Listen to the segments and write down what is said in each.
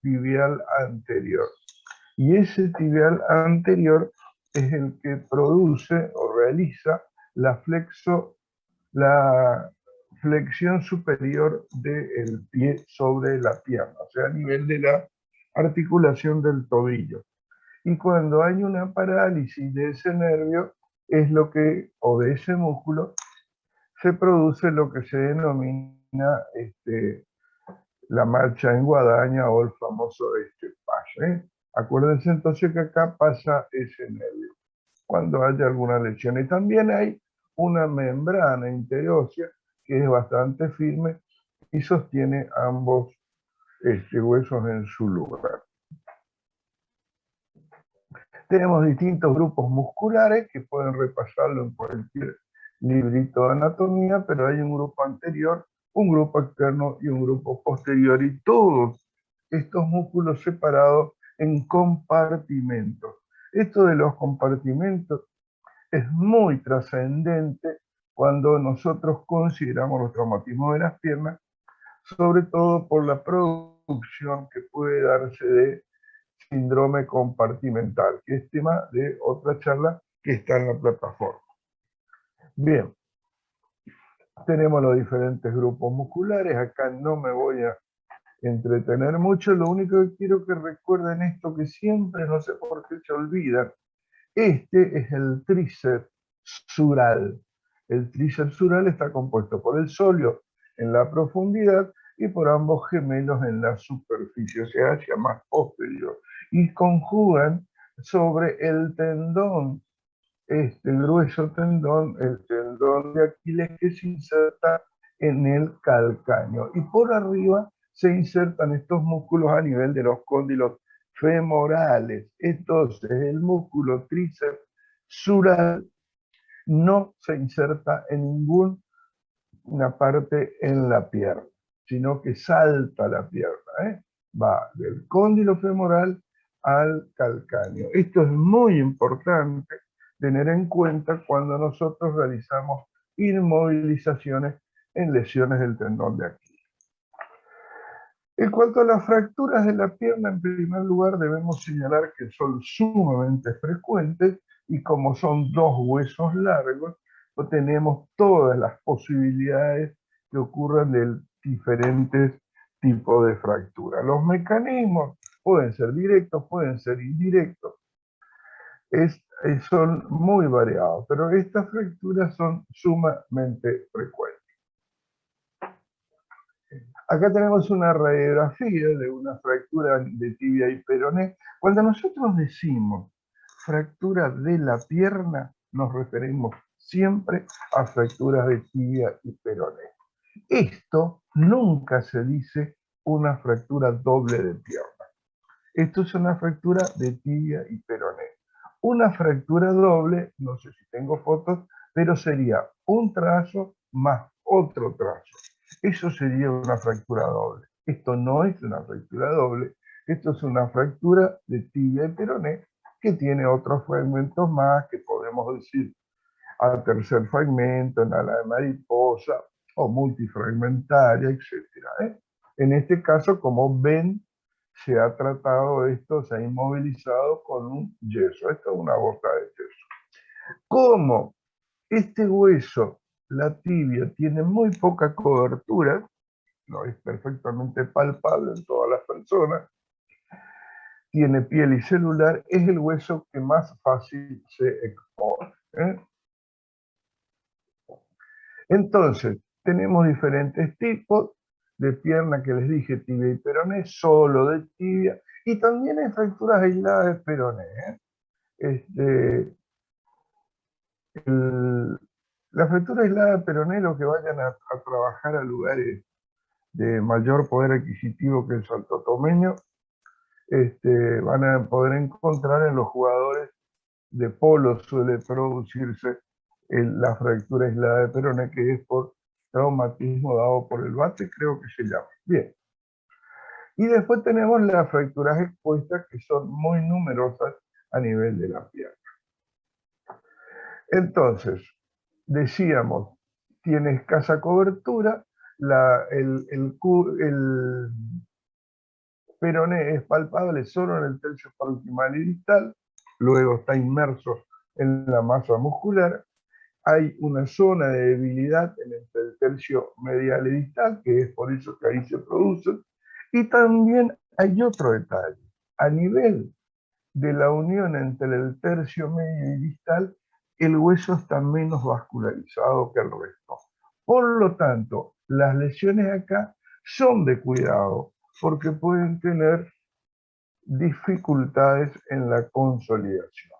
tibial anterior. Y ese tibial anterior es el que produce o realiza la flexión superior del pie sobre la pierna, o sea, a nivel de la articulación del tobillo. Y cuando hay una parálisis de ese nervio, es lo que, o de ese músculo, se produce lo que se denomina la marcha en guadaña o el famoso paso. Acuérdense entonces que acá pasa ese nervio cuando haya alguna lesión. Y también hay una membrana interósea que es bastante firme y sostiene ambos huesos en su lugar. Tenemos distintos grupos musculares que pueden repasarlo en cualquier librito de anatomía, pero hay un grupo anterior, un grupo externo y un grupo posterior, y todos estos músculos separados en compartimentos. Esto de los compartimentos es muy trascendente cuando nosotros consideramos los traumatismos de las piernas, sobre todo por la producción que puede darse de síndrome compartimental, que es tema de otra charla que está en la plataforma. Bien, tenemos los diferentes grupos musculares, acá no me voy a entretener mucho, lo único que quiero que recuerden esto que siempre, no sé por qué se olvida, este es el tríceps sural. El tríceps sural está compuesto por el sóleo en la profundidad y por ambos gemelos en la superficie, o sea, hacia más posterior. Y conjugan sobre el tendón, este grueso tendón, el tendón de Aquiles, que se inserta en el calcáneo. Y por arriba se insertan estos músculos a nivel de los cóndilos femorales. Entonces, el músculo tríceps sural no se inserta en ninguna parte en la pierna, sino que salta la pierna, va del cóndilo femoral al calcáneo. Esto es muy importante tener en cuenta cuando nosotros realizamos inmovilizaciones en lesiones del tendón de Aquiles. En cuanto a las fracturas de la pierna, en primer lugar debemos señalar que son sumamente frecuentes y como son dos huesos largos, tenemos todas las posibilidades que ocurran de diferentes tipos de fractura. Los mecanismos pueden ser directos, pueden ser indirectos, son muy variados, pero estas fracturas son sumamente frecuentes. Acá tenemos una radiografía de una fractura de tibia y peroné. Cuando nosotros decimos fractura de la pierna, nos referimos siempre a fracturas de tibia y peroné. Esto nunca se dice una fractura doble de pierna. Esto es una fractura de tibia y peroné. Una fractura doble, no sé si tengo fotos, pero sería un trazo más otro trazo. Eso sería una fractura doble. Esto no es una fractura doble, esto es una fractura de tibia y peroné que tiene otros fragmentos más que podemos decir al tercer fragmento, en ala de mariposa o multifragmentaria, etc. En este caso, como ven, se ha tratado esto, se ha inmovilizado con un yeso. Esto es una bota de yeso. Como este hueso, la tibia, tiene muy poca cobertura, no es perfectamente palpable en todas las personas, tiene piel y celular, es el hueso que más fácil se expone. Entonces, tenemos diferentes tipos de pierna que les dije, tibia y peroné, solo de tibia, y también hay fracturas aisladas de peroné. La fractura aislada de peroné, los que vayan a trabajar a lugares de mayor poder adquisitivo que el santotomeño, van a poder encontrar en los jugadores de polo suele producirse la fractura aislada de peroné, que es por traumatismo dado por el bate, creo que se llama. Bien. Y después tenemos las fracturas expuestas, que son muy numerosas a nivel de la pierna. Entonces, decíamos, tiene escasa cobertura, peroné es palpable solo en el tercio proximal y distal, luego está inmerso en la masa muscular. Hay una zona de debilidad en el tercio medial y distal, que es por eso que ahí se produce. Y también hay otro detalle. A nivel de la unión entre el tercio medio y distal, el hueso está menos vascularizado que el resto. Por lo tanto, las lesiones acá son de cuidado, porque pueden tener dificultades en la consolidación.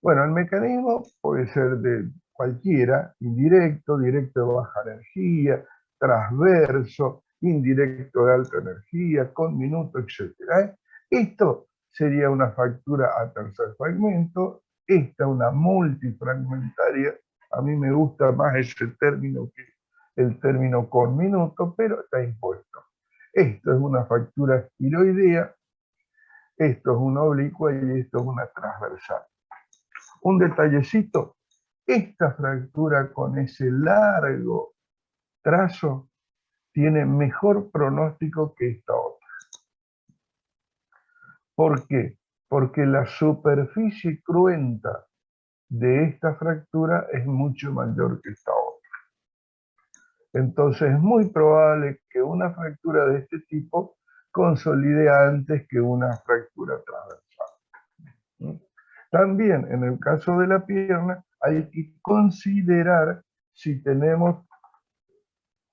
Bueno, el mecanismo puede ser de cualquiera: indirecto, directo de baja energía, transverso, indirecto de alta energía, con minuto, etc. Esto sería una fractura a tercer fragmento, esta una multifragmentaria. A mí me gusta más ese término que el término con minuto, pero está impuesto. Esto es una fractura estiloidea, esto es una oblicua y esto es una transversal. Un detallecito: esta fractura con ese largo trazo tiene mejor pronóstico que esta otra. ¿Por qué? Porque la superficie cruenta de esta fractura es mucho mayor que esta otra. Entonces es muy probable que una fractura de este tipo consolide antes que una fractura transversal. También en el caso de la pierna hay que considerar si tenemos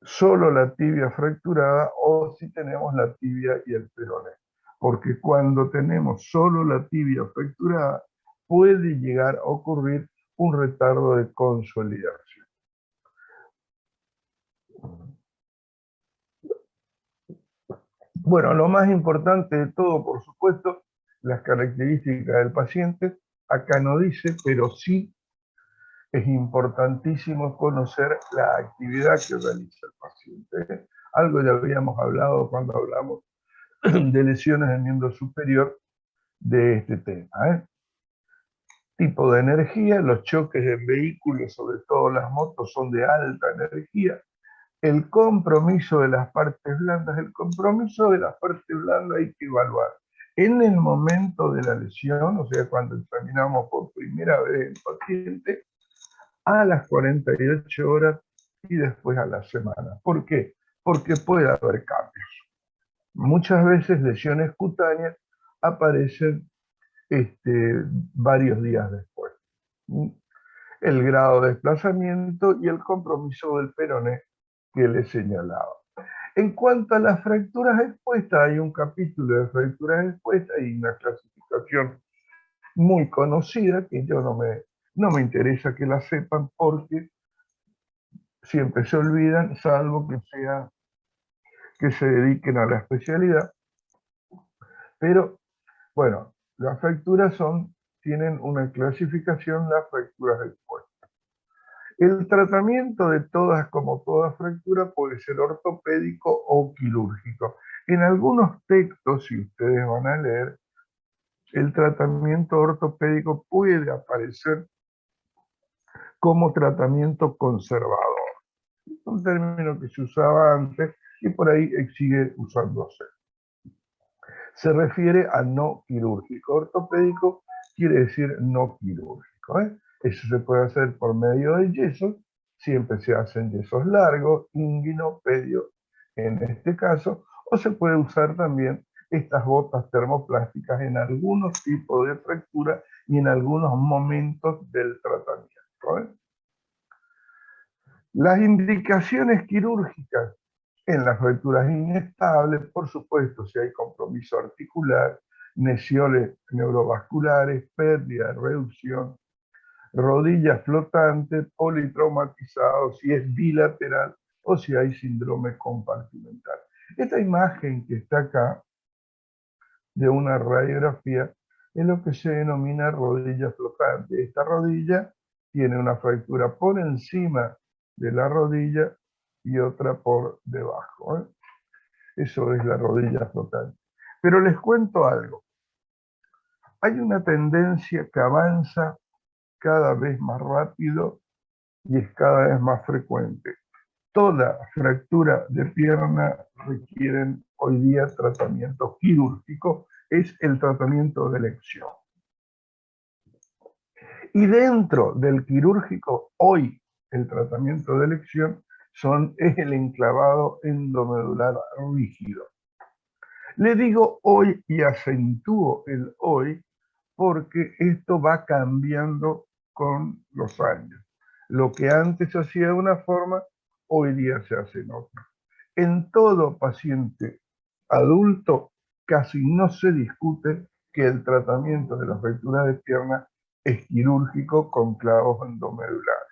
solo la tibia fracturada o si tenemos la tibia y el peroné. Porque cuando tenemos solo la tibia fracturada puede llegar a ocurrir un retardo de consolidación. Bueno, lo más importante de todo, por supuesto, las características del paciente. Acá no dice, pero sí es importantísimo conocer la actividad que realiza el paciente. Algo ya habíamos hablado cuando hablamos de lesiones del miembro superior de este tema. Tipo de energía: los choques en vehículos, sobre todo las motos, son de alta energía. El compromiso de las partes blandas. El compromiso de las partes blandas hay que evaluar en el momento de la lesión, o sea, cuando examinamos por primera vez el paciente, a las 48 horas y después a la semana. ¿Por qué? Porque puede haber cambios. Muchas veces lesiones cutáneas aparecen varios días después. El grado de desplazamiento y el compromiso del peroné que le señalaba. En cuanto a las fracturas expuestas, hay un capítulo de fracturas expuestas y una clasificación muy conocida que yo no me interesa que la sepan porque siempre se olvidan, salvo que se dediquen a la especialidad. Pero bueno, las fracturas tienen una clasificación, las fracturas expuestas. El tratamiento de todas, como toda fractura, puede ser ortopédico o quirúrgico. En algunos textos, si ustedes van a leer, el tratamiento ortopédico puede aparecer como tratamiento conservador. Un término que se usaba antes y por ahí sigue usándose. Se refiere a no quirúrgico. Ortopédico quiere decir no quirúrgico. Eso se puede hacer por medio de yesos. Siempre se hacen yesos largos, inguino, pedio en este caso, o se puede usar también estas botas termoplásticas en algunos tipos de fractura y en algunos momentos del tratamiento. Las indicaciones quirúrgicas en las fracturas inestables, por supuesto, si hay compromiso articular, lesiones neurovasculares, pérdida, reducción, rodillas flotantes, politraumatizado, si es bilateral o si hay síndrome compartimental. Esta imagen que está acá de una radiografía es lo que se denomina rodilla flotante. Esta rodilla tiene una fractura por encima de la rodilla y otra por debajo. Eso es la rodilla flotante. Pero les cuento algo. Hay una tendencia que avanza cada vez más rápido y es cada vez más frecuente. Toda fractura de pierna requieren hoy día tratamiento quirúrgico, es el tratamiento de elección. Y dentro del quirúrgico, hoy el tratamiento de elección es el enclavado endomedular rígido. Le digo hoy y acentúo el hoy porque esto va cambiando con los años. Lo que antes se hacía de una forma, hoy día se hace en otra. En todo paciente adulto casi no se discute que el tratamiento de las fracturas de pierna es quirúrgico con clavos endomedulares.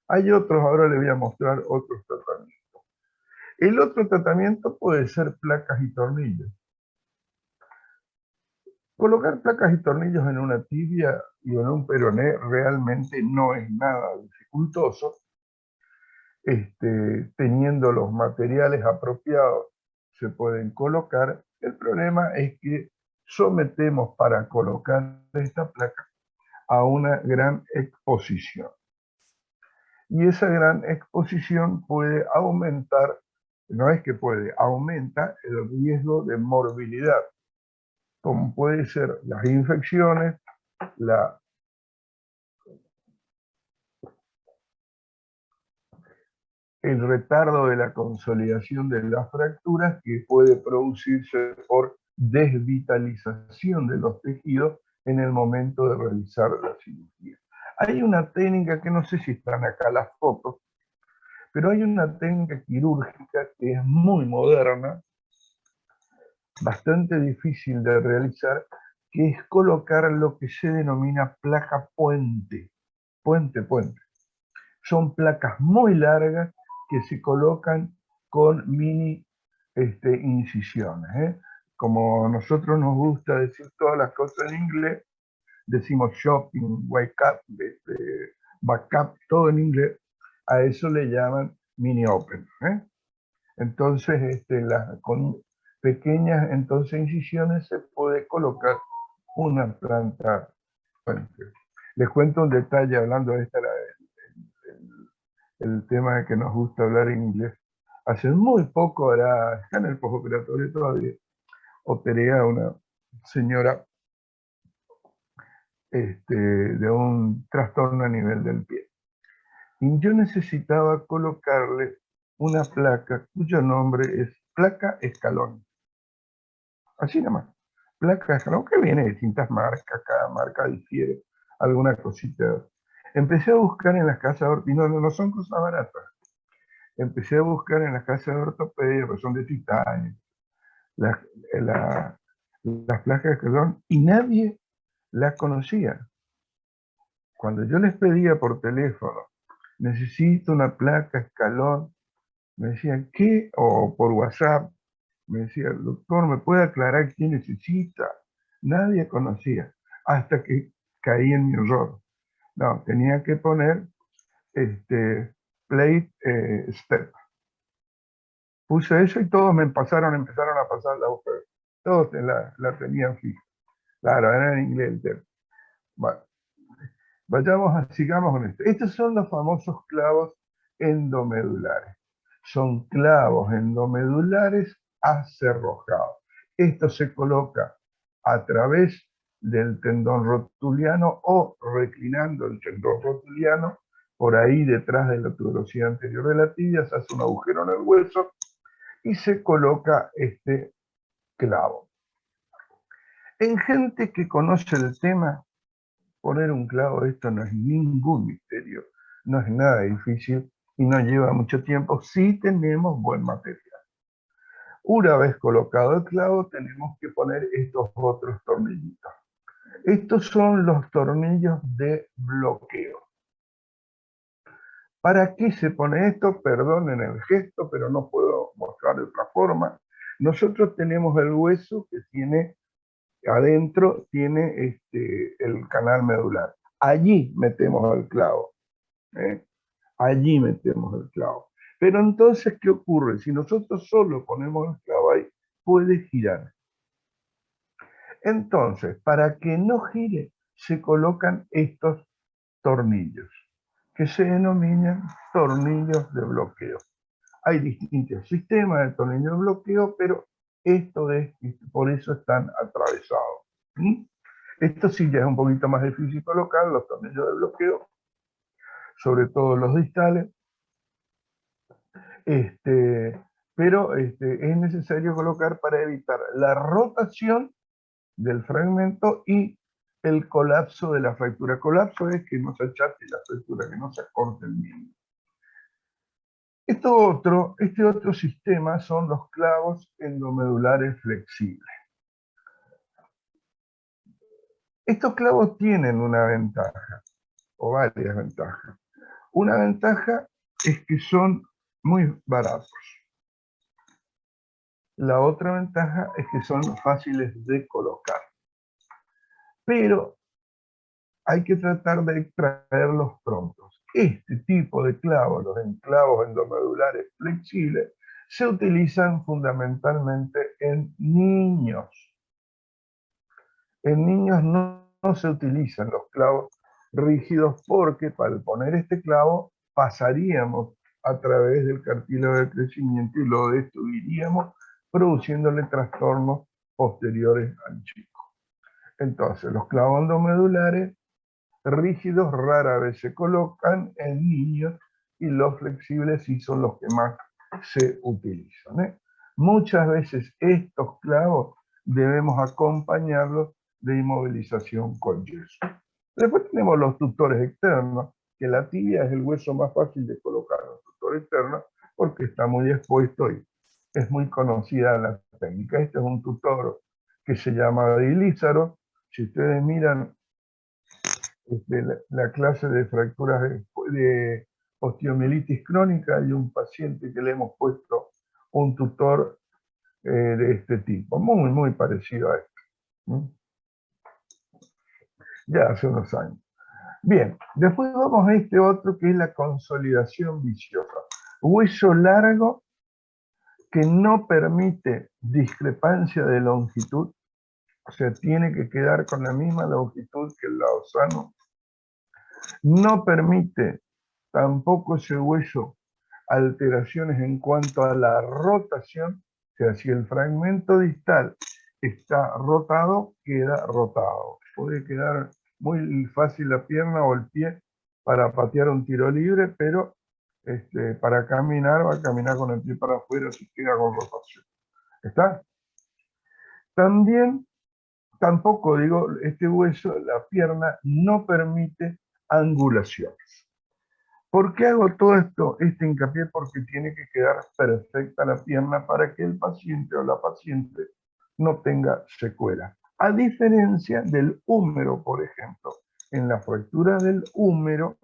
Hay otros, ahora le voy a mostrar otros tratamientos. El otro tratamiento puede ser placas y tornillos. Colocar placas y tornillos en una tibia y en un peroné realmente no es nada dificultoso. Teniendo los materiales apropiados se pueden colocar. El problema es que sometemos para colocar esta placa a una gran exposición. Y esa gran exposición puede aumentar, no es que puede, aumenta el riesgo de morbilidad, como puede ser las infecciones, el retardo de la consolidación de las fracturas que puede producirse por desvitalización de los tejidos en el momento de realizar la cirugía. Hay una técnica que no sé si están acá las fotos, pero hay una técnica quirúrgica que es muy moderna, bastante difícil de realizar, que es colocar lo que se denomina placa puente. Puente. Son placas muy largas que se colocan con mini incisiones. Como a nosotros nos gusta decir todas las cosas en inglés, decimos shopping, wake up, backup, todo en inglés, a eso le llaman mini open. Entonces, con pequeñas incisiones se puede colocar una planta. Bueno, les cuento un detalle hablando de esta, el tema de que nos gusta hablar en inglés. Hace muy poco, está en el postoperatorio todavía, operé a una señora de un trastorno a nivel del pie. Y yo necesitaba colocarle una placa cuyo nombre es placa escalón. Así nada más. Placa escalón que viene de distintas marcas, cada marca difiere alguna cosita. Empecé a buscar en las casas de ortopedia, no son cosas baratas. Empecé a buscar en las casas de ortopedia, que son de titanio, las, las placas de escalón, y nadie las conocía. Cuando yo les pedía por teléfono, necesito una placa escalón, me decían, ¿qué? O por WhatsApp, me decía, doctor, ¿me puede aclarar qué necesita? Nadie conocía, hasta que caí en mi error. No, tenía que poner plate step. Puse eso y todos empezaron a pasar la hoja. Todos la tenían fija. Claro, era en inglés el tema. Bueno, sigamos con esto. Estos son los famosos clavos endomedulares. Son clavos endomedulares acerrojados. Esto se coloca a través del tendón rotuliano o reclinando el tendón rotuliano por ahí detrás de la tuberosidad anterior de la tibia, se hace un agujero en el hueso y se coloca este clavo. En gente que conoce el tema, poner un clavo, esto no es ningún misterio, no es nada difícil y no lleva mucho tiempo si tenemos buen material. Una vez colocado el clavo, tenemos que poner estos otros tornillitos. Estos son los tornillos de bloqueo. ¿Para qué se pone esto? Perdonen el gesto, pero no puedo mostrar de otra forma. Nosotros tenemos el hueso que tiene adentro, tiene el canal medular. Allí metemos el clavo. Allí metemos el clavo. Pero entonces, ¿qué ocurre? Si nosotros solo ponemos el clavo ahí, puede girar. Entonces, para que no gire, se colocan estos tornillos, que se denominan tornillos de bloqueo. Hay distintos sistemas de tornillos de bloqueo, pero esto es, por eso están atravesados. ¿Mm? Esto sí ya es un poquito más difícil colocar, los tornillos de bloqueo, sobre todo los distales, pero es necesario colocar para evitar la rotación del fragmento y el colapso de la fractura. Colapso es que no se achate la fractura, que no se acorte el miembro. Este otro sistema son los clavos endomedulares flexibles. Estos clavos tienen una ventaja, o varias ventajas. Una ventaja es que son muy baratos. La otra ventaja es que son fáciles de colocar. Pero hay que tratar de extraerlos prontos. Este tipo de clavos, los clavos endomedulares flexibles, se utilizan fundamentalmente en niños. En niños no se utilizan los clavos rígidos porque para poner este clavo pasaríamos a través del cartílago de crecimiento y lo destruiríamos, produciéndole trastornos posteriores al chico. Entonces, los clavos endomedulares rígidos rara vez se colocan en niños y los flexibles sí son los que más se utilizan. Muchas veces estos clavos debemos acompañarlos de inmovilización con yeso. Después tenemos los tutores externos, que la tibia es el hueso más fácil de colocar en los tutores externos porque está muy expuesto y es muy conocida la técnica. Este es un tutor que se llama Ilízaro. Si ustedes miran la clase de fracturas de osteomielitis crónica, hay un paciente que le hemos puesto un tutor de este tipo, muy parecido a esto. ¿No? Ya hace unos años. Bien, después vamos a este otro que es la consolidación viciosa. Hueso largo que no permite discrepancia de longitud, o sea, tiene que quedar con la misma longitud que el lado sano. No permite tampoco ese hueso alteraciones en cuanto a la rotación, o sea, si el fragmento distal está rotado, queda rotado. Puede quedar muy fácil la pierna o el pie para patear un tiro libre, pero para caminar va a caminar con el pie para afuera si queda con rotación. ¿Está? También, tampoco digo, este hueso, la pierna, no permite angulaciones. ¿Por qué hago todo esto, este hincapié? Porque tiene que quedar perfecta la pierna para que el paciente o la paciente no tenga secuela. A diferencia del húmero, por ejemplo. En la fractura del húmero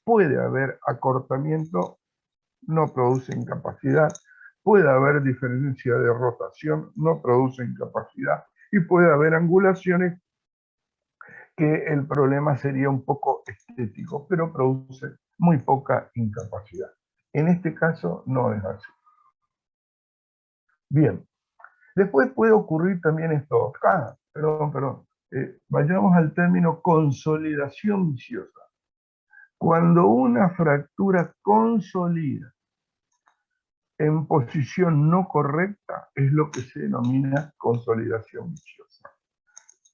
puede haber acortamiento, no produce incapacidad, puede haber diferencia de rotación, no produce incapacidad, y puede haber angulaciones que el problema sería un poco estético, pero produce muy poca incapacidad. En este caso no es así. Bien, después puede ocurrir también esto. Perdón. Vayamos al término consolidación viciosa. Cuando una fractura consolida en posición no correcta, es lo que se denomina consolidación viciosa.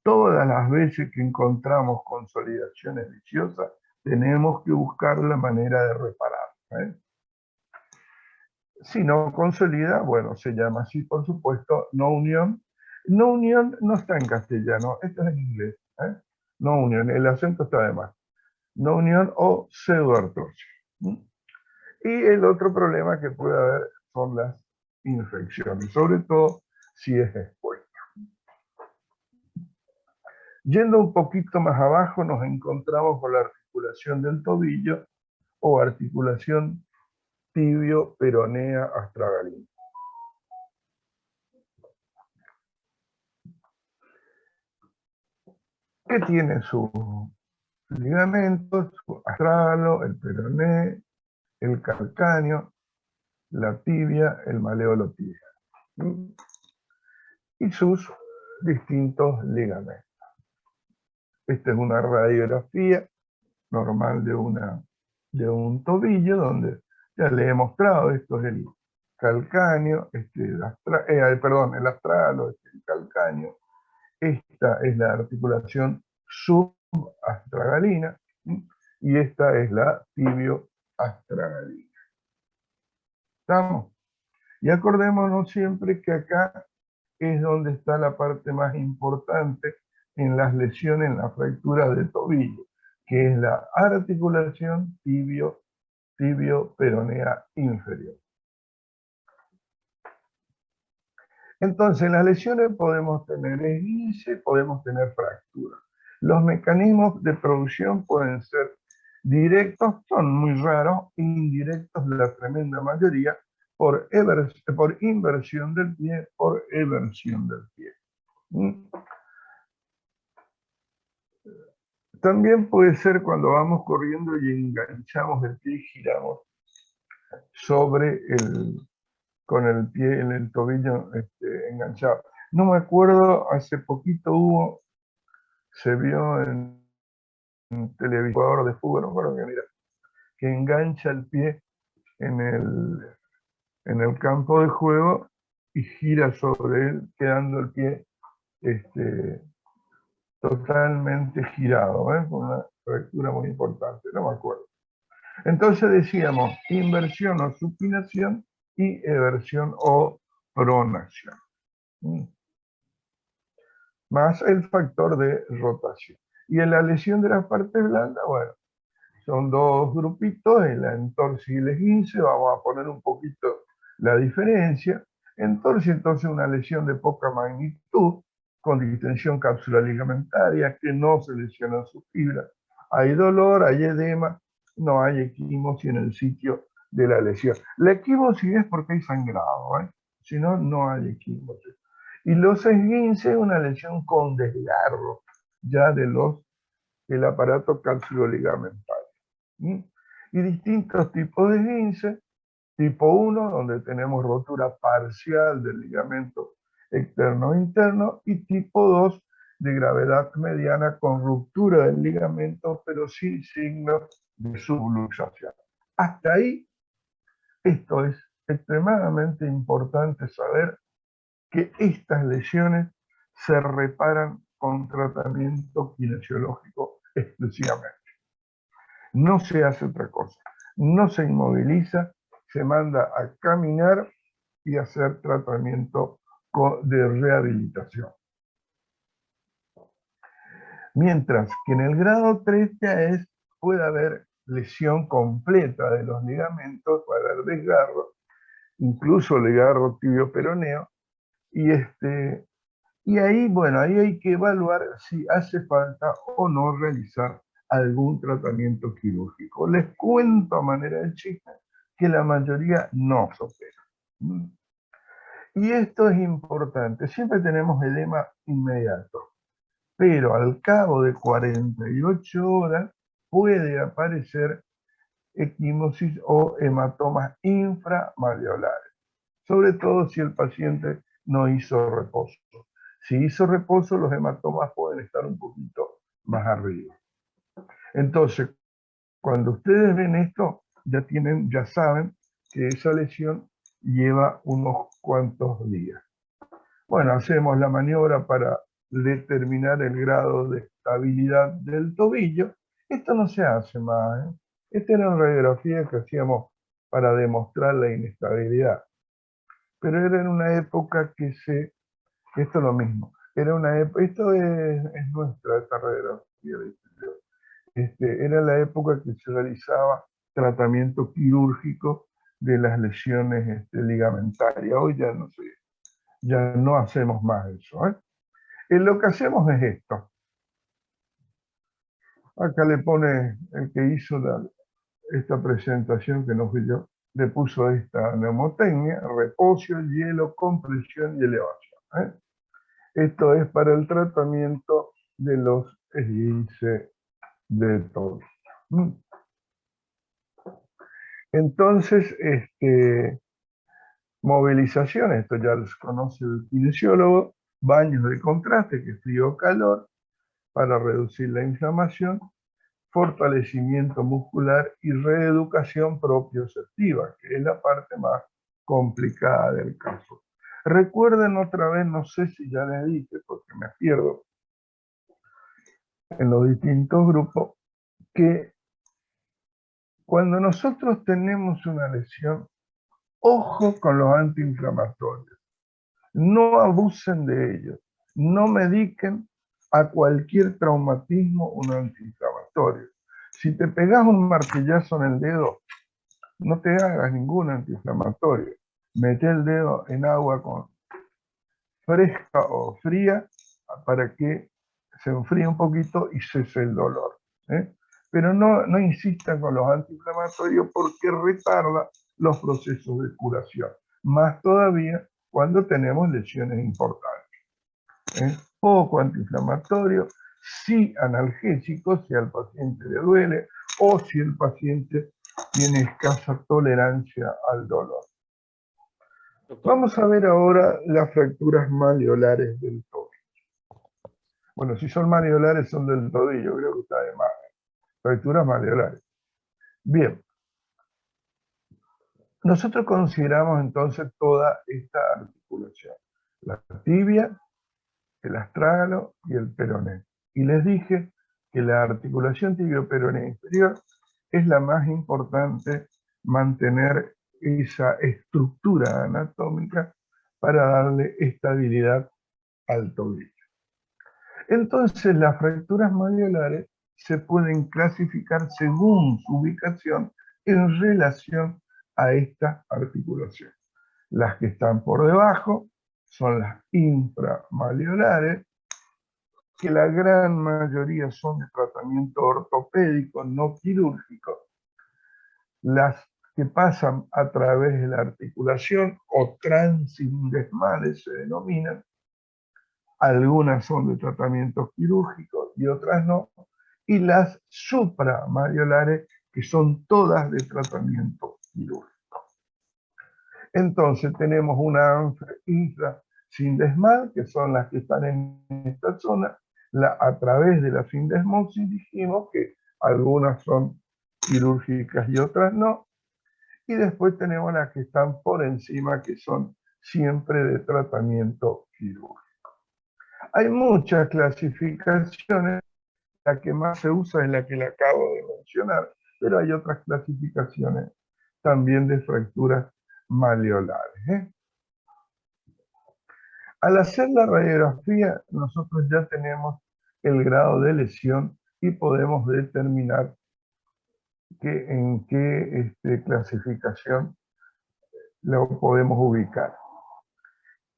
Todas las veces que encontramos consolidaciones viciosas, tenemos que buscar la manera de reparar. Si no consolida, bueno, se llama así, por supuesto, no unión. No unión no está en castellano, esto es en inglés. No unión, el acento está de más. No unión o pseudoartrosis. Y el otro problema que puede haber son las infecciones, sobre todo si es expuesta. Yendo un poquito más abajo nos encontramos con la articulación del tobillo o articulación tibio-peronea astragalina. Que tiene sus ligamentos, su astralo, el peroné, el calcáneo, la tibia, el maleolo tibial. Y sus distintos ligamentos. Esta es una radiografía normal de de un tobillo donde ya le he mostrado, esto es el calcáneo, perdón, el astralo, el calcáneo. Esta es la articulación subastragalina y esta es la tibioastragalina. ¿Estamos? Y acordémonos siempre que acá es donde está la parte más importante en las lesiones, en las fracturas de tobillo, que es la articulación tibio-peronea inferior. Entonces, en las lesiones podemos tener esguince, podemos tener fractura. Los mecanismos de producción pueden ser directos, son muy raros, indirectos la tremenda mayoría, por inversión del pie, por eversión del pie. También puede ser cuando vamos corriendo y enganchamos el pie y giramos con el pie en el tobillo enganchado. No me acuerdo, hace poquito se vio en un televisor de fútbol, no me acuerdo que mira, que engancha el pie en el campo de juego y gira sobre él, quedando el pie totalmente girado, con una fractura muy importante, no me acuerdo. Entonces decíamos inversión o supinación y eversión o pronación. Más el factor de rotación. Y en la lesión de las partes blandas, bueno, son dos grupitos, el entorse y el esguince, vamos a poner un poquito la diferencia. Entorse, entonces, una lesión de poca magnitud, con distensión cápsula ligamentaria, que no se lesionan sus fibras. Hay dolor, hay edema, no hay equimosis en el sitio de la lesión. La equimosis es porque hay sangrado, si no, no hay equimosis. Y los esguinces, una lesión con desgarro ya del aparato cápsulo-ligamentario. Y distintos tipos de esguince, tipo 1, donde tenemos rotura parcial del ligamento externo e interno, y tipo 2, de gravedad mediana con ruptura del ligamento, pero sin signos de subluxación. Hasta ahí, esto es extremadamente importante saber que estas lesiones se reparan con tratamiento kinesiológico exclusivamente. No se hace otra cosa. No se inmoviliza, se manda a caminar y hacer tratamiento de rehabilitación. Mientras que en el grado 3 ya puede haber lesión completa de los ligamentos, puede haber desgarro, incluso desgarro tibio-peroneo, y ahí, bueno, ahí hay que evaluar si hace falta o no realizar algún tratamiento quirúrgico. Les cuento a manera de chiste que la mayoría no se opera. Y esto es importante. Siempre tenemos edema inmediato, pero al cabo de 48 horas puede aparecer equimosis o hematomas inframalleolares, sobre todo si el paciente no hizo reposo. Si hizo reposo, los hematomas pueden estar un poquito más arriba. Entonces, cuando ustedes ven esto, ya saben que esa lesión lleva unos cuantos días. Bueno, hacemos la maniobra para determinar el grado de estabilidad del tobillo. Esto no se hace más. Esta era una radiografía que hacíamos para demostrar la inestabilidad. Pero era en una época esto es lo mismo. Esto es nuestra, esta radiografía. Era la época que se realizaba tratamiento quirúrgico de las lesiones ligamentarias. Hoy ya no hacemos más eso. Lo que hacemos es esto. Acá le pone el que hizo esta presentación que nos dio, le puso esta mnemotecnia: reposo, hielo, compresión y elevación. Esto es para el tratamiento de los esguinces de tobillo. Entonces, movilización, esto ya los conoce el kinesiólogo, baños de contraste, que es frío o calor, para reducir la inflamación, fortalecimiento muscular y reeducación propioceptiva, que es la parte más complicada del caso. Recuerden otra vez, no sé si ya les dije, porque me pierdo en los distintos grupos, que cuando nosotros tenemos una lesión, ojo con los antiinflamatorios. No abusen de ellos. No mediquen a cualquier traumatismo un antiinflamatorio. Si te pegas un martillazo en el dedo, no te hagas ningún antiinflamatorio. Mete el dedo en agua fresca o fría para que se enfríe un poquito y cese el dolor. Pero no insistan con los antiinflamatorios porque retarda los procesos de curación. Más todavía cuando tenemos lesiones importantes. Poco antiinflamatorio, sí analgésico si al paciente le duele o si el paciente tiene escasa tolerancia al dolor. Doctor. Vamos a ver ahora las fracturas maleolares del tobillo. Bueno, si son maleolares son del tobillo, creo que está de más. Fracturas maleolares. Bien. Nosotros consideramos entonces toda esta articulación. La tibia, el astrágalo y el peroné. Y les dije que la articulación tibio-peroné inferior es la más importante, mantener esa estructura anatómica para darle estabilidad al tobillo. Entonces las fracturas maleolares se pueden clasificar según su ubicación en relación a esta articulación. Las que están por debajo son las inframaleolares, que la gran mayoría son de tratamiento ortopédico, no quirúrgico. Las que pasan a través de la articulación o transindesmales se denominan. Algunas son de tratamiento quirúrgico y otras no. Y las supramaleolares, que son todas de tratamiento quirúrgico. Entonces tenemos una infrasindesmal, que son las que están en esta zona. A través de la sindesmosis dijimos que algunas son quirúrgicas y otras no. Y después tenemos las que están por encima, que son siempre de tratamiento quirúrgico. Hay muchas clasificaciones, la que más se usa es la que le acabo de mencionar, pero hay otras clasificaciones también de fracturas maleolares. Al hacer la radiografía, nosotros ya tenemos el grado de lesión y podemos determinar en qué clasificación lo podemos ubicar.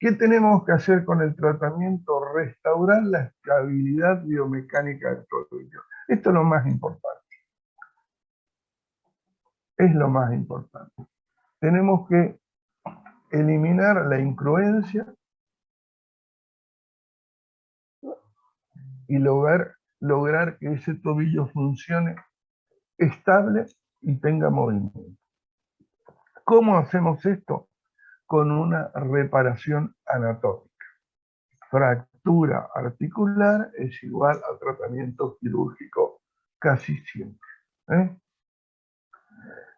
¿Qué tenemos que hacer con el tratamiento? Restaurar la estabilidad biomecánica del tobillo. Esto es lo más importante. Es lo más importante. Tenemos que eliminar la incruencia y lograr que ese tobillo funcione estable y tenga movimiento. ¿Cómo hacemos esto? Con una reparación anatómica. Fractura articular es igual a tratamiento quirúrgico casi siempre.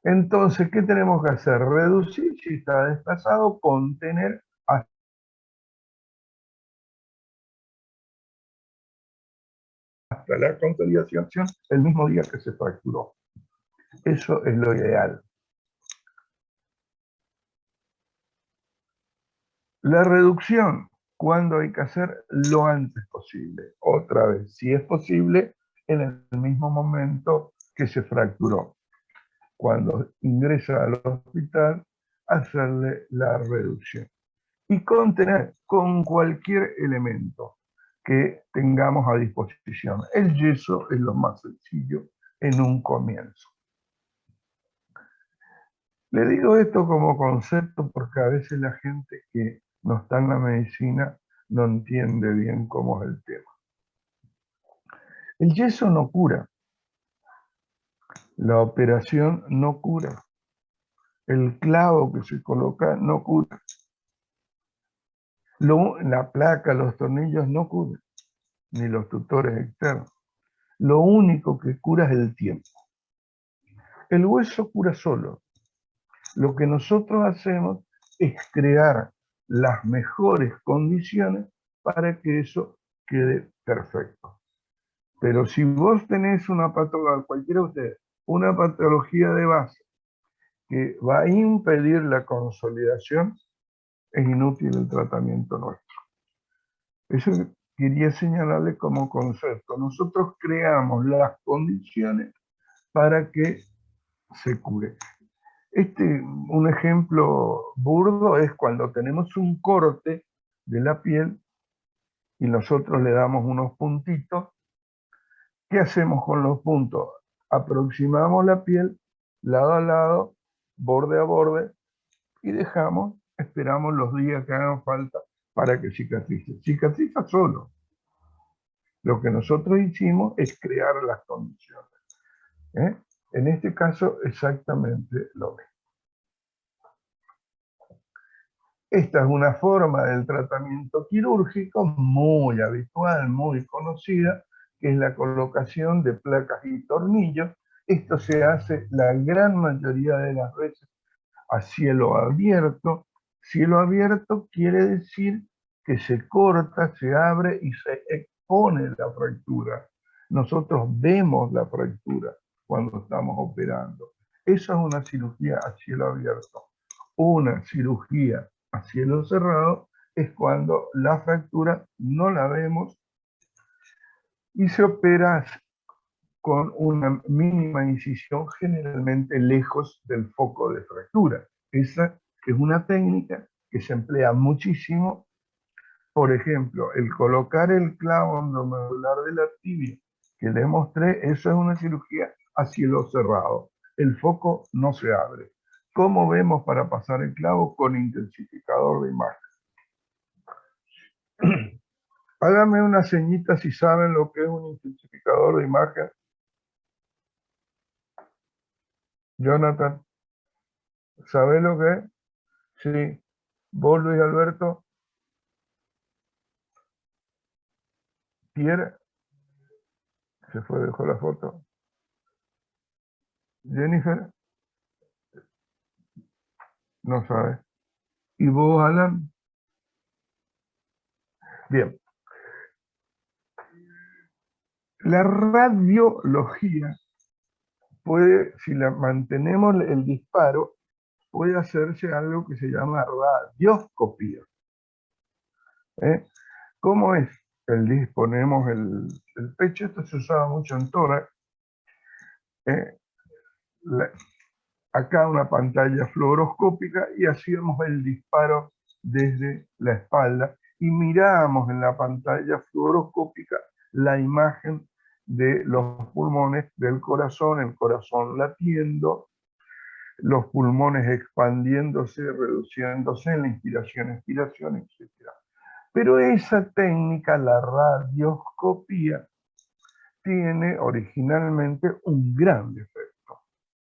Entonces, ¿qué tenemos que hacer? Reducir si está desplazado, contener hasta la consolidación el mismo día que se fracturó. Eso es lo ideal. La reducción, ¿cuándo hay que hacer? Lo antes posible. Otra vez, si es posible, en el mismo momento que se fracturó. Cuando ingresa al hospital, hacerle la reducción. Y contener con cualquier elemento que tengamos a disposición. El yeso es lo más sencillo en un comienzo. Le digo esto como concepto porque a veces la gente que no está en la medicina no entiende bien cómo es el tema. El yeso no cura. La operación no cura. El clavo que se coloca no cura. La placa, los tornillos no curan, ni los tutores externos. Lo único que cura es el tiempo. El hueso cura solo. Lo que nosotros hacemos es crear las mejores condiciones para que eso quede perfecto. Pero si vos tenés una patología, cualquiera de ustedes, una patología de base que va a impedir la consolidación, es inútil el tratamiento nuestro. Eso quería señalarle como concepto. Nosotros creamos las condiciones para que se cure. Un ejemplo burdo es cuando tenemos un corte de la piel y nosotros le damos unos puntitos. ¿Qué hacemos con los puntos? Aproximamos la piel lado a lado, borde a borde, y esperamos los días que hagan falta para que cicatrice. Cicatriza solo. Lo que nosotros hicimos es crear las condiciones. En este caso, exactamente lo mismo. Esta es una forma del tratamiento quirúrgico muy habitual, muy conocida, que es la colocación de placas y tornillos. Esto se hace la gran mayoría de las veces a cielo abierto. Cielo abierto quiere decir que se corta, se abre y se expone la fractura. Nosotros vemos la fractura cuando estamos operando. Eso es una cirugía a cielo abierto. Una cirugía a cielo cerrado es cuando la fractura no la vemos y se opera con una mínima incisión, generalmente lejos del foco de fractura. Esa es una técnica que se emplea muchísimo. Por ejemplo, el colocar el clavo endomedular de la tibia que le mostré, eso es una cirugía a cielo cerrado. El foco no se abre. ¿Cómo vemos para pasar el clavo? Con intensificador de imagen. Háganme una señita si saben lo que es un intensificador de imagen. Jonathan, ¿sabes lo que es? Sí. ¿Vos, Luis Alberto? ¿Pierre? Se fue, dejó la foto. ¿Jennifer? No sabe. ¿Y vos, Alan? Bien. La radiología puede, si la mantenemos el disparo, puede hacerse algo que se llama radioscopía. ¿Cómo es? Ponemos el pecho, esto se usaba mucho en tórax. Acá una pantalla fluoroscópica y hacíamos el disparo desde la espalda y mirábamos en la pantalla fluoroscópica la imagen de los pulmones, del corazón, el corazón latiendo, los pulmones expandiéndose, reduciéndose en la inspiración, expiración, etc. Pero esa técnica, la radioscopía, tiene originalmente un gran defecto,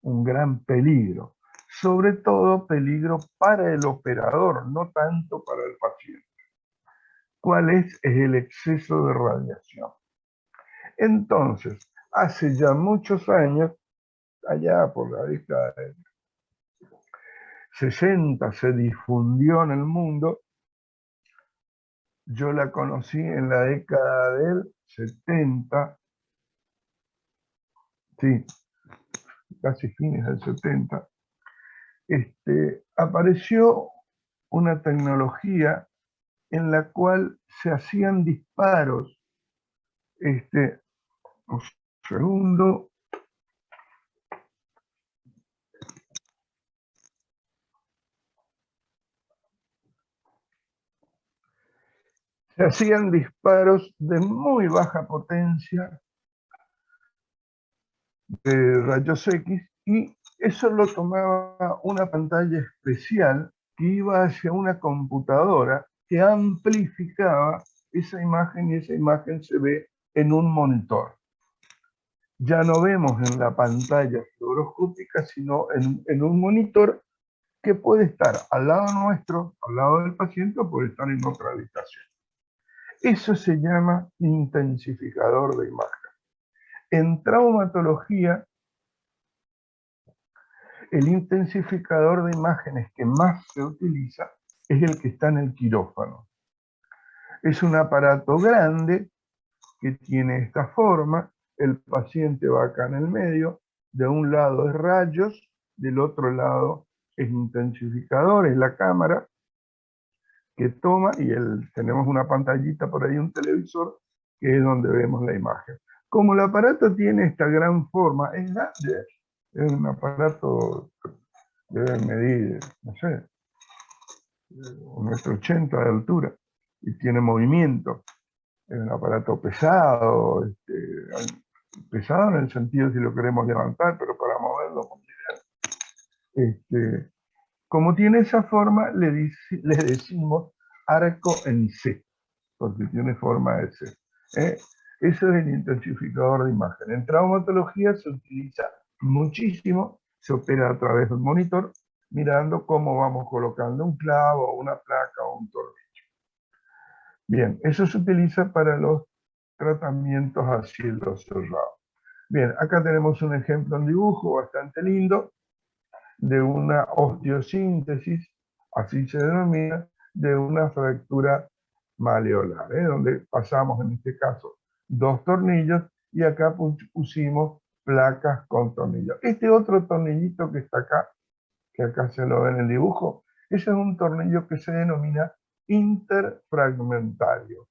un gran peligro. Sobre todo peligro para el operador, no tanto para el paciente. ¿Cuál es? Es el exceso de radiación. Entonces, hace ya muchos años, allá por la década de 60, se difundió en el mundo. Yo la conocí en la década del 70, sí, casi fines del 70. Apareció una tecnología en la cual se hacían disparos. Un segundo. Se hacían disparos de muy baja potencia de rayos X y eso lo tomaba una pantalla especial que iba hacia una computadora que amplificaba esa imagen y esa imagen se ve en un monitor. Ya no vemos en la pantalla fluoroscópica, sino en un monitor que puede estar al lado nuestro, al lado del paciente, o puede estar en otra habitación. Eso se llama intensificador de imagen. En traumatología, el intensificador de imágenes que más se utiliza es el que está en el quirófano. Es un aparato grande que tiene esta forma, el paciente va acá en el medio, de un lado es rayos, del otro lado es intensificador, es la cámara que toma y tenemos una pantallita por ahí, un televisor, que es donde vemos la imagen. Como el aparato tiene esta gran forma, es grande, es un aparato que debe medir, no sé, 1,80 m de altura y tiene movimiento. Es un aparato pesado, pesado en el sentido si lo queremos levantar, pero para moverlo, como tiene esa forma, le decimos arco en C, porque tiene forma de C. Eso es el intensificador de imagen. En traumatología se utiliza muchísimo, se opera a través del monitor, mirando cómo vamos colocando un clavo, una placa o un tornillo. Bien, eso se utiliza para los tratamientos a cielo cerrado. Bien, acá tenemos un ejemplo en dibujo bastante lindo de una osteosíntesis, así se denomina, de una fractura maleolar, donde pasamos en este caso 2 tornillos y acá pusimos placas con tornillos. Este otro tornillito que está acá, que acá se lo ve en el dibujo, ese es un tornillo que se denomina interfragmentario.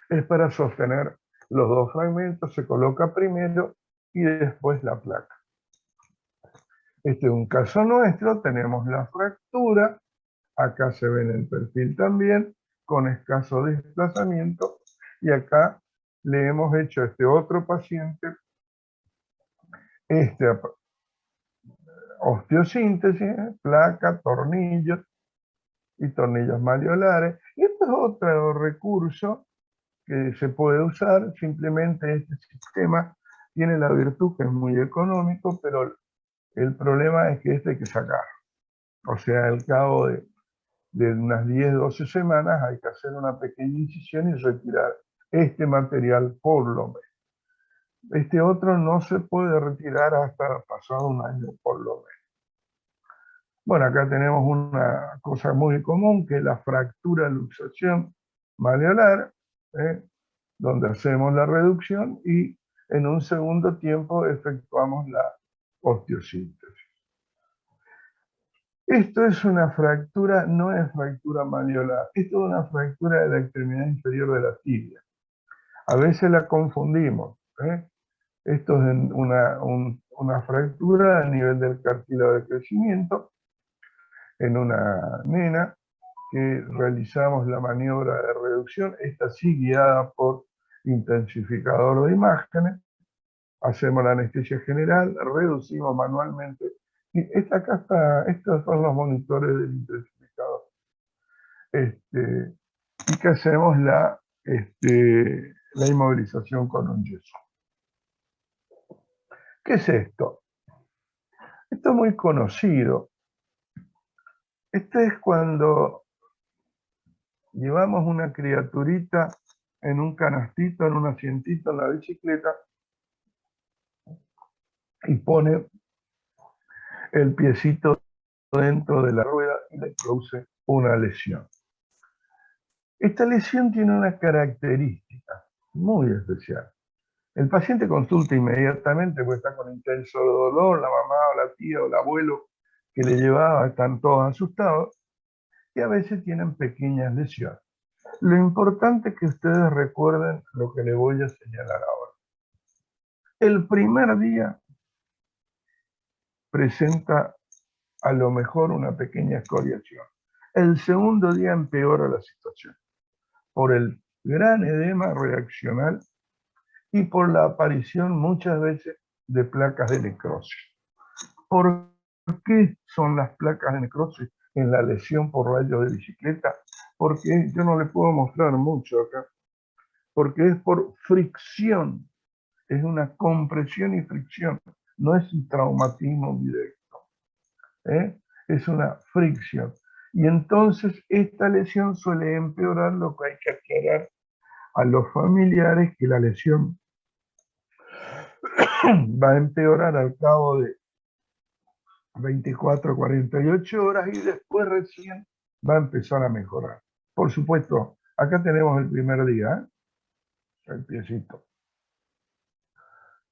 Es para sostener los 2 fragmentos, se coloca primero y después la placa. Este es un caso nuestro, tenemos la fractura, acá se ve en el perfil también, con escaso desplazamiento, y acá le hemos hecho a este otro paciente, osteosíntesis, placa, tornillos y tornillos maleolares. Y esto es otro recurso que se puede usar, simplemente este sistema tiene la virtud que es muy económico, pero el problema es que este hay que sacar. O sea, al cabo de unas 10, 12 semanas hay que hacer una pequeña incisión y retirar este material por lo menos. Este otro no se puede retirar hasta pasado un año por lo menos. Bueno, acá tenemos una cosa muy común que es la fractura luxación maleolar, donde hacemos la reducción y en un segundo tiempo efectuamos la osteosíntesis. Esto es una fractura, no es fractura malleolar, esto es una fractura de la extremidad inferior de la tibia. A veces la confundimos. Esto es una fractura a nivel del cartílago de crecimiento en una nena que realizamos la maniobra de reducción, esta sí guiada por intensificador de imágenes, hacemos la anestesia general, reducimos manualmente. Y estos son los monitores del intensificador. Y que hacemos la inmovilización con un yeso. ¿Qué es esto? Esto es muy conocido. Este es cuando llevamos una criaturita en un canastito, en un asientito en la bicicleta y pone el piecito dentro de la rueda y le produce una lesión. Esta lesión tiene una característica muy especial. El paciente consulta inmediatamente porque está con intenso dolor, la mamá o la tía o el abuelo que le llevaba están todos asustados y a veces tienen pequeñas lesiones. Lo importante es que ustedes recuerden lo que les voy a señalar ahora. El primer día presenta a lo mejor una pequeña escoriación. El segundo día empeora la situación por el gran edema reaccional y por la aparición muchas veces de placas de necrosis. ¿Por qué son las placas de necrosis en la lesión por rayos de bicicleta? Porque yo no le puedo mostrar mucho acá, porque es por fricción, es una compresión y fricción, no es un traumatismo directo, es una fricción. Y entonces esta lesión suele empeorar, lo que hay que aclarar a los familiares que la lesión va a empeorar al cabo de 24 a 48 horas y después recién va a empezar a mejorar. Por supuesto, acá tenemos el primer día, el piecito.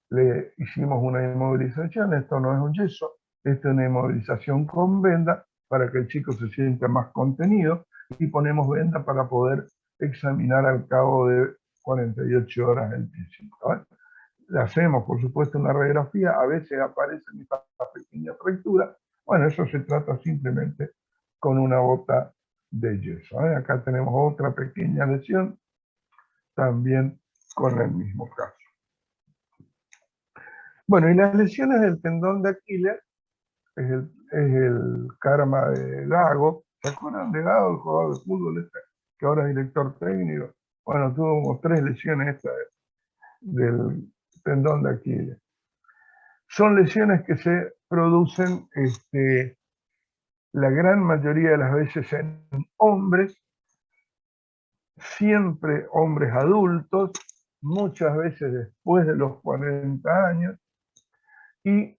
Le hicimos una inmovilización, esto no es un yeso, esto es una inmovilización con venda para que el chico se sienta más contenido y ponemos venda para poder examinar al cabo de 48 horas el piecito. ¿Vale? Le hacemos, por supuesto, una radiografía, a veces aparecen estas pequeñas fracturas. Bueno, eso se trata simplemente con una bota de yeso. Acá tenemos otra pequeña lesión, también con el mismo caso. Bueno, y las lesiones del tendón de Aquiles es el karma de Gago. ¿Se acuerdan de Gago, el jugador de fútbol este, que ahora es director técnico? Bueno, tuvo como 3 lesiones estas del tendón de Aquiles. Son lesiones que se producen la gran mayoría de las veces en hombres, siempre hombres adultos, muchas veces después de los 40 años, y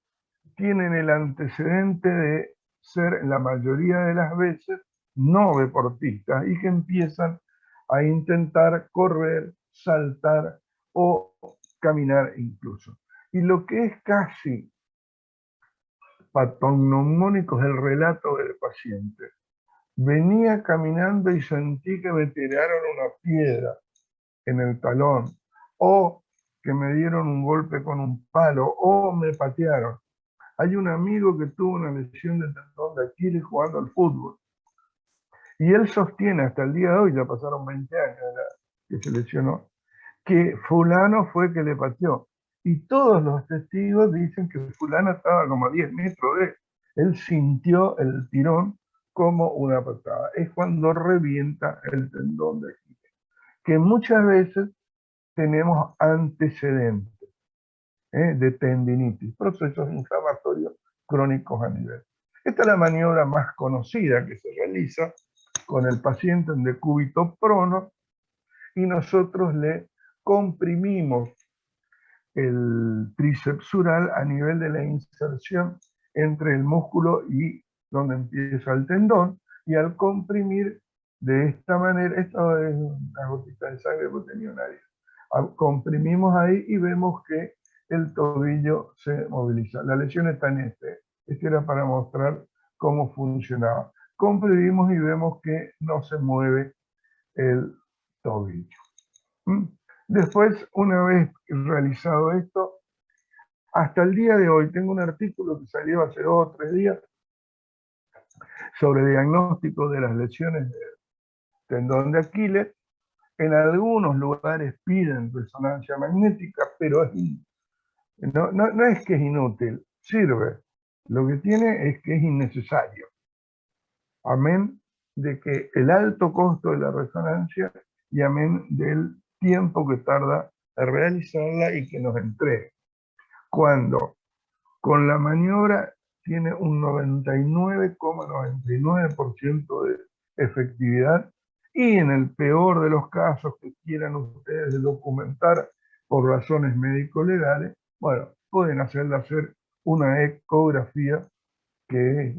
tienen el antecedente de ser la mayoría de las veces no deportistas y que empiezan a intentar correr, saltar o caminar incluso. Y lo que es casi patognomónico es el relato del paciente. Venía caminando y sentí que me tiraron una piedra en el talón, o que me dieron un golpe con un palo, o me patearon. Hay un amigo que tuvo una lesión de tendón de Aquiles jugando al fútbol. Y él sostiene hasta el día de hoy, ya pasaron 20 años que se lesionó, que fulano fue que le pateó. Y todos los testigos dicen que fulano estaba como a 10 metros de él. Él sintió el tirón como una patada. Es cuando revienta el tendón de Aquiles, que muchas veces tenemos antecedentes de tendinitis, procesos inflamatorios crónicos a nivel. Esta es la maniobra más conocida que se realiza con el paciente en decúbito prono y nosotros le comprimimos el tríceps sural a nivel de la inserción entre el músculo y donde empieza el tendón, y al comprimir de esta manera, esto es una gotita de sangre porque tenía nadie, comprimimos ahí y vemos que el tobillo se moviliza. La lesión está en este era para mostrar cómo funcionaba. Comprimimos y vemos que no se mueve el tobillo. Después, una vez realizado esto, hasta el día de hoy, tengo un artículo que salió hace 2 o 3 días sobre diagnóstico de las lesiones del tendón de Aquiles. En algunos lugares piden resonancia magnética, pero no es que es inútil, sirve. Lo que tiene es que es innecesario. Amén de que el alto costo de la resonancia y amén del tiempo que tarda en realizarla y que nos entregue. Cuando con la maniobra tiene un 99,99% de efectividad y en el peor de los casos que quieran ustedes documentar por razones médico-legales, bueno, pueden hacer una ecografía que es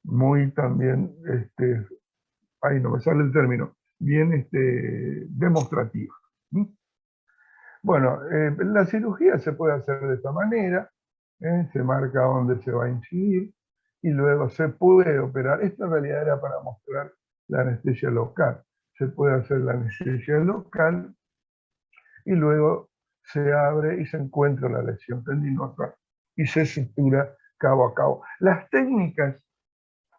muy también, ahí no me sale el término, bien demostrativa. Bueno, la cirugía se puede hacer de esta manera, se marca dónde se va a incidir y luego se puede operar. Esto en realidad era para mostrar la anestesia local. Se puede hacer la anestesia local y luego se abre y se encuentra la lesión tendinosa y se sutura cabo a cabo. Las técnicas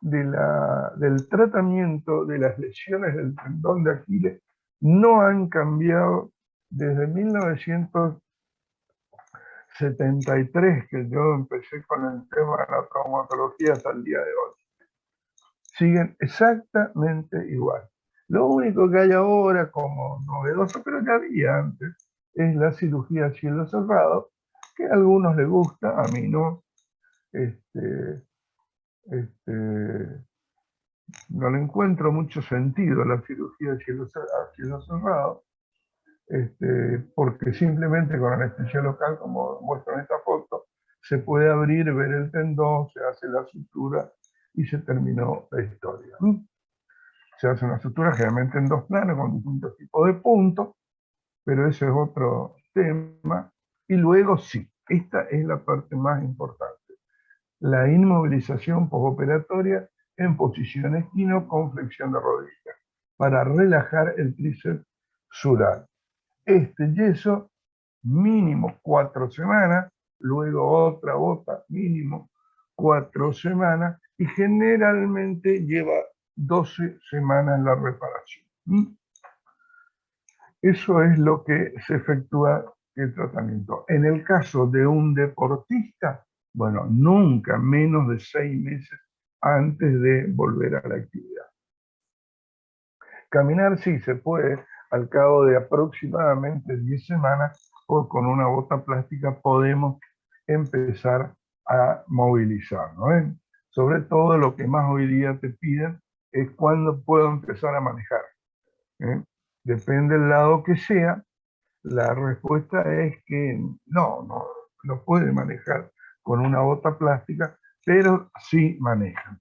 del tratamiento de las lesiones del tendón de Aquiles no han cambiado desde 1973, que yo empecé con el tema de la traumatología hasta el día de hoy. Siguen exactamente igual. Lo único que hay ahora como novedoso, pero ya había antes, es la cirugía a cielo cerrado, que a algunos les gusta, a mí no. No le encuentro mucho sentido a la cirugía a cielo cerrado, porque simplemente con anestesia local, como muestro en esta foto, se puede abrir, ver el tendón, se hace la sutura y se terminó la historia. Se hace una sutura generalmente en 2 planos con distintos tipos de puntos, pero ese es otro tema. Y luego sí, esta es la parte más importante: la inmovilización postoperatoria en posición esquino con flexión de rodilla, para relajar el tríceps sural. Este yeso mínimo 4 semanas, luego otra bota mínimo 4 semanas, y generalmente lleva 12 semanas la reparación. Eso es lo que se efectúa el tratamiento. En el caso de un deportista, bueno, nunca menos de 6 meses antes de volver a la actividad. Caminar sí se puede, al cabo de aproximadamente 10 semanas, o con una bota plástica podemos empezar a movilizar, ¿no? Sobre todo lo que más hoy día te piden es cuándo puedo empezar a manejar. Depende del lado que sea, la respuesta es que no puede manejar con una bota plástica, pero sí manejan.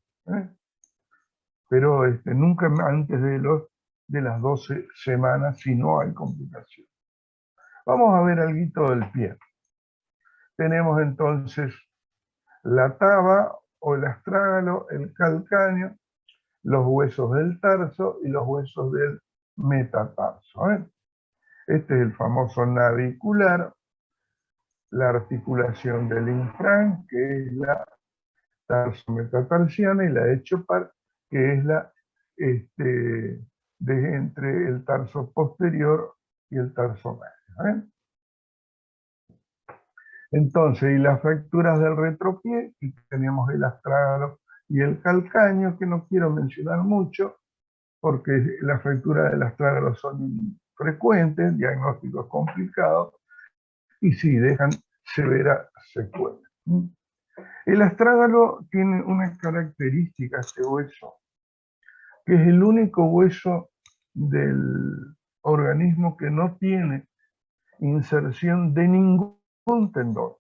Pero nunca antes de las 12 semanas, si no hay complicación. Vamos a ver algo del pie. Tenemos entonces la taba o el astrágalo, el calcáneo, los huesos del tarso y los huesos del metatarso. Este es el famoso navicular, la articulación del infrán, que es la tarso-metatarsiana, y la de Chopard, que es la entre el tarso posterior y el tarso medio. Entonces, y las fracturas del retropié, y tenemos el astrágalo y el calcáneo, que no quiero mencionar mucho, porque las fracturas del astrágalo son frecuentes, diagnósticos complicados, y sí, dejan severa secuela. El astrágalo tiene una característica, este hueso, que es el único hueso del organismo que no tiene inserción de ningún tendón.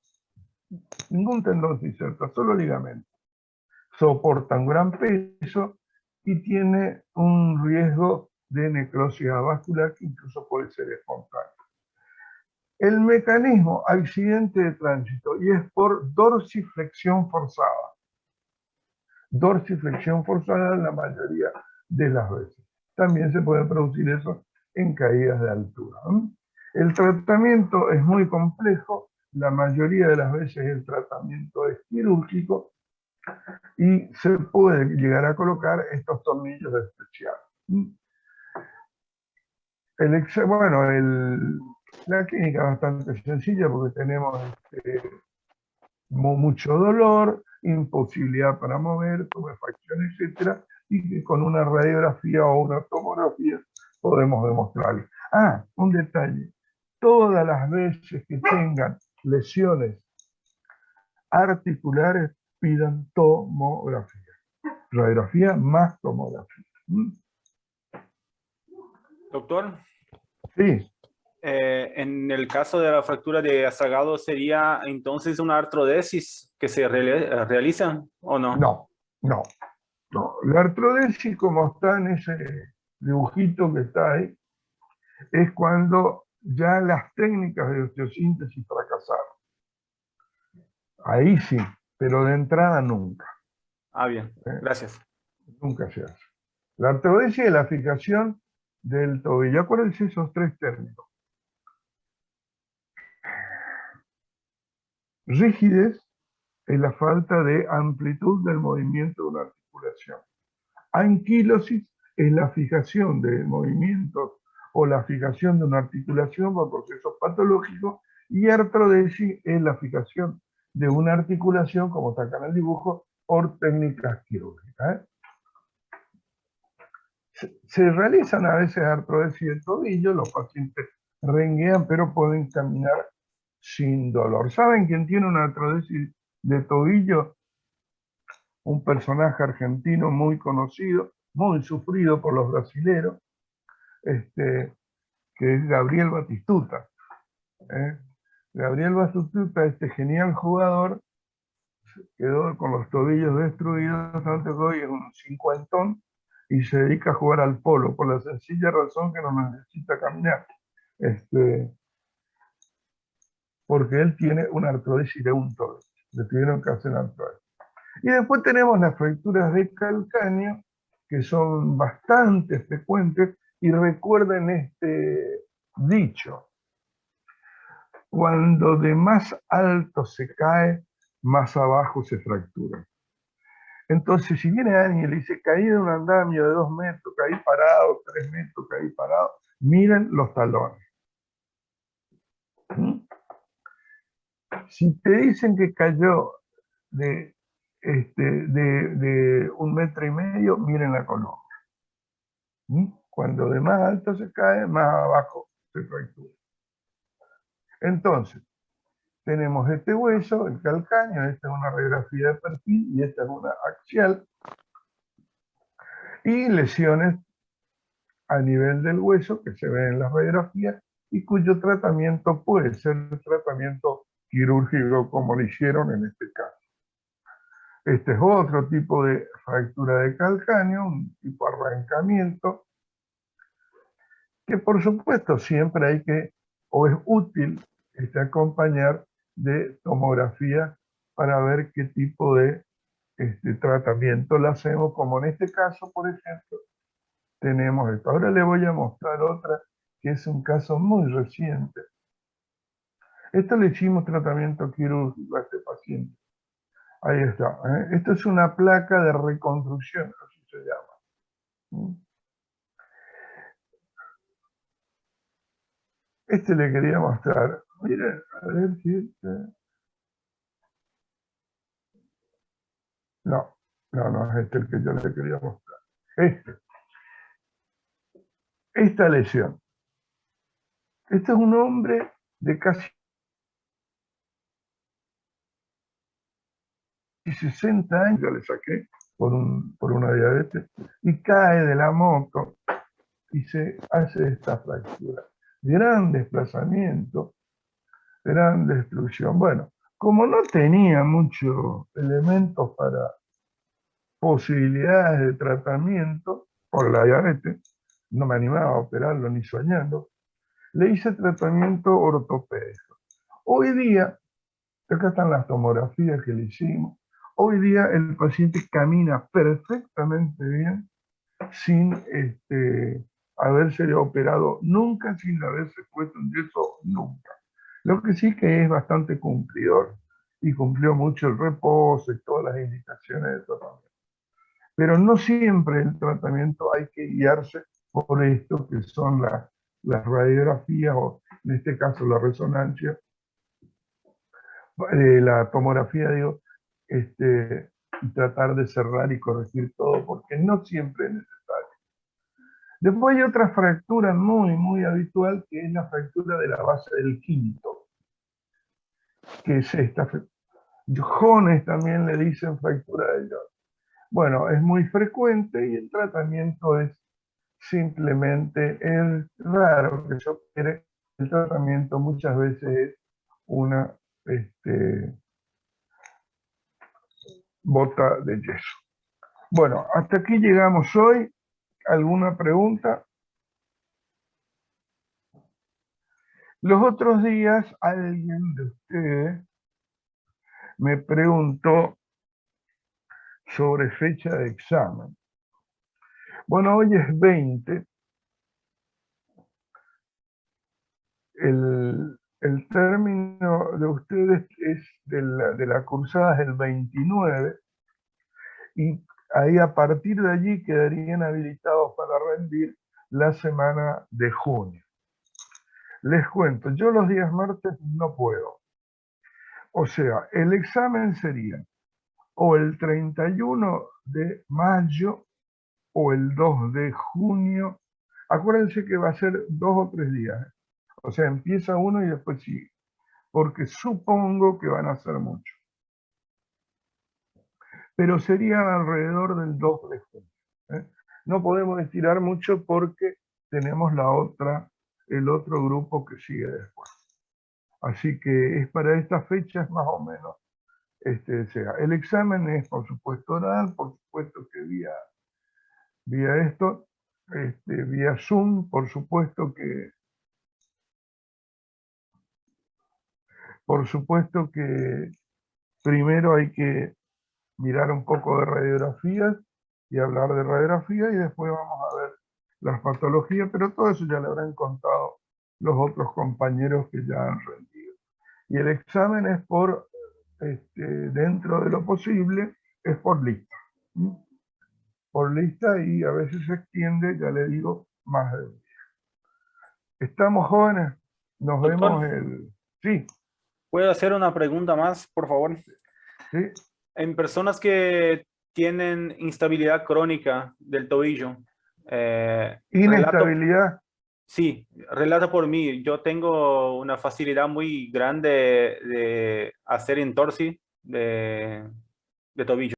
Ningún tendón se inserta, solo ligamento. Soporta un gran peso y tiene un riesgo de necrosis avascular que incluso puede ser espontáneo. El mecanismo: accidente de tránsito, y es por dorsiflexión forzada. Dorsiflexión forzada la mayoría de las veces. También se puede producir eso en caídas de altura. El tratamiento es muy complejo. La mayoría de las veces el tratamiento es quirúrgico y se puede llegar a colocar estos tornillos especiales. La clínica es bastante sencilla porque tenemos mucho dolor, imposibilidad para mover, tumefacción, etc. Y que con una radiografía o una tomografía podemos demostrarlo. Un detalle: todas las veces que tengan lesiones articulares, pidan tomografía. Radiografía más tomografía. Doctor, Sí. en el caso de la fractura de astragalo, ¿sería entonces una artrodesis que se realiza o no? No. La artrodesis, como está en ese dibujito que está ahí, es cuando ya las técnicas de osteosíntesis fracasaron. Ahí sí, pero de entrada nunca. Bien, gracias. Nunca se hace. La artrodesis es la fijación del tobillo. Acuérdense esos 3 términos: rigidez es la falta de amplitud del movimiento de una articulación. Anquilosis es la fijación de movimientos o la fijación de una articulación por procesos patológicos, y artrodesis es la fijación de una articulación, como está acá en el dibujo, por técnicas quirúrgicas. Se realizan a veces artrodesis de tobillo, los pacientes renguean, pero pueden caminar sin dolor. ¿Saben quién tiene una artrodesis de tobillo? Un personaje argentino muy conocido, muy sufrido por los brasileros, que es Gabriel Batistuta. Gabriel Batistuta, este genial jugador, quedó con los tobillos destruidos antes de hoy, es un cincuentón, y se dedica a jugar al polo, por la sencilla razón que no necesita caminar. Porque él tiene una artrosis de un tobillo. Le tuvieron que hacer artrosis. Y después tenemos las fracturas de calcáneo, que son bastante frecuentes, y recuerden este dicho: cuando de más alto se cae, más abajo se fractura. Entonces, si viene alguien y le dice, caí de un andamio de 2 metros, caí parado, 3 metros, caí parado, miren los talones. ¿Mm? Si te dicen que cayó de 1,5 metros, miren la columna. Cuando de más alto se cae, más abajo se fractura. Entonces, tenemos este hueso, el calcáneo, esta es una radiografía de perfil y esta es una axial, y lesiones a nivel del hueso que se ven en las radiografías y cuyo tratamiento puede ser tratamiento quirúrgico, como lo hicieron en este caso. Este es otro tipo de fractura de calcáneo, un tipo de arrancamiento, que por supuesto siempre hay que, o es útil, acompañar de tomografía para ver qué tipo de tratamiento le hacemos, como en este caso, por ejemplo, tenemos esto. Ahora le voy a mostrar otra, que es un caso muy reciente. Esto le hicimos tratamiento quirúrgico a este paciente. Ahí está. Esto es una placa de reconstrucción, así se llama. Este le quería mostrar. Miren, a ver si no, no es este el que yo le quería mostrar. Esta lesión. Este es un hombre de casi 60 años, yo le saqué por una diabetes, y cae de la moto y se hace esta fractura. Gran desplazamiento, gran destrucción. Bueno, como no tenía muchos elementos para posibilidades de tratamiento por la diabetes, no me animaba a operarlo ni soñando, le hice tratamiento ortopédico. Hoy día, acá están las tomografías que le hicimos, hoy día el paciente camina perfectamente bien sin haberse operado nunca, sin haberse puesto un yeso nunca. Lo que sí que es bastante cumplidor y cumplió mucho el reposo y todas las indicaciones de tratamiento. Pero no siempre el tratamiento hay que guiarse por esto que son las radiografías o en este caso la resonancia, la tomografía, digo, y tratar de cerrar y corregir todo, porque no siempre es necesario. Después hay otra fractura muy habitual, que es la fractura de la base del quinto, que es esta. Jones también le dicen fractura de Jones. Bueno, es muy frecuente y el tratamiento es simplemente, es raro que se opere. El tratamiento muchas veces es una bota de yeso. Bueno, hasta aquí llegamos hoy. ¿Alguna pregunta? Los otros días alguien de ustedes me preguntó sobre fecha de examen. Bueno, hoy es 20. El término de ustedes es de la cursada es el 29 y ahí a partir de allí quedarían habilitados para rendir la semana de junio. Les cuento, yo los días martes no puedo. O sea, el examen sería o el 31 de mayo o el 2 de junio. Acuérdense que va a ser 2 o 3 días. O sea, empieza uno y después sigue. Porque supongo que van a ser muchos. Pero sería alrededor del 2 de junio. No podemos estirar mucho porque tenemos la otra el otro grupo que sigue después. Así que es para estas fechas más o menos sea. El examen es, por supuesto, oral, por supuesto que vía esto, vía Zoom, por supuesto que primero hay que mirar un poco de radiografías y hablar de radiografía y después vamos a ver las patologías, pero todo eso ya le habrán contado los otros compañeros que ya han rendido. Y el examen es dentro de lo posible, es por lista. ¿Sí? Por lista y a veces se extiende, ya le digo, más de un día. ¿Estamos jóvenes? Nos Doctor, vemos el... Sí, ¿puedo hacer una pregunta más, por favor? sí. En personas que tienen instabilidad crónica del tobillo, relato, Inestabilidad. sí, relata por mí. Yo tengo una facilidad muy grande de hacer entorsi de tobillo.